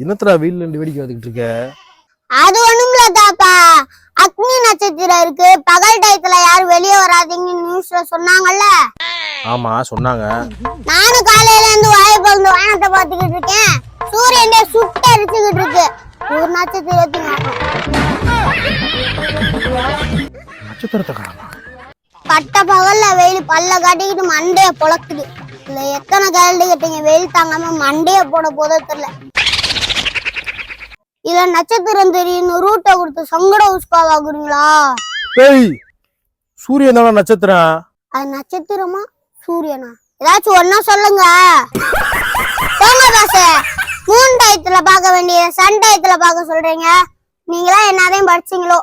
என்னத்தடா வெயில்ல இருந்து வேடிக்கை பார்த்துக்கிட்டு இருக்க? அது ஒண்ணுமில்ல தாப்பா. அக்னி நட்சத்திரம் இருக்கு, பகல் டயத்துல யாரும் வெளியே வராதீங்கன்னு நியூஸ்ல சொன்னாங்கல்ல. ஆமா சொன்னாங்க. நானும் காலையில இருந்து வாயை பிளந்து வானத்தை பார்த்துக்கிட்டு இருக்கேன். சூரியனே சுட்டு அரிச்சுக்கிட்டு இருக்கு. ஒரு நட்சத்திரத்துக்கு நட்சத்திரத்தை காணமா? பட்ட பகல்ல வெயில் பல்ல காட்டிக்கிட்டு மண்டைய பொழக்குது. இல்ல எத்தனை கேள்வி கேட்டீங்க, வெயில் தாங்காம மண்டைய போட போதோ தெரியல. இல்ல நட்சத்திரம் தெரியும் ரூட்டை கொடுத்து சங்கட உஸ்காவாகுறீங்களா? ஏய், சூரியன் தான நட்சத்திரம். அது நட்சத்திரமா சூரியனா? ஏதாச்சும் ஒன்னா சொல்லுங்க. போங்க பாச. மூன் டயத்துல பார்க்க வேண்டிய சன் டயத்துல பார்க்க சொல்றீங்க. நீங்களா என்னதையும் படிச்சீங்களோ?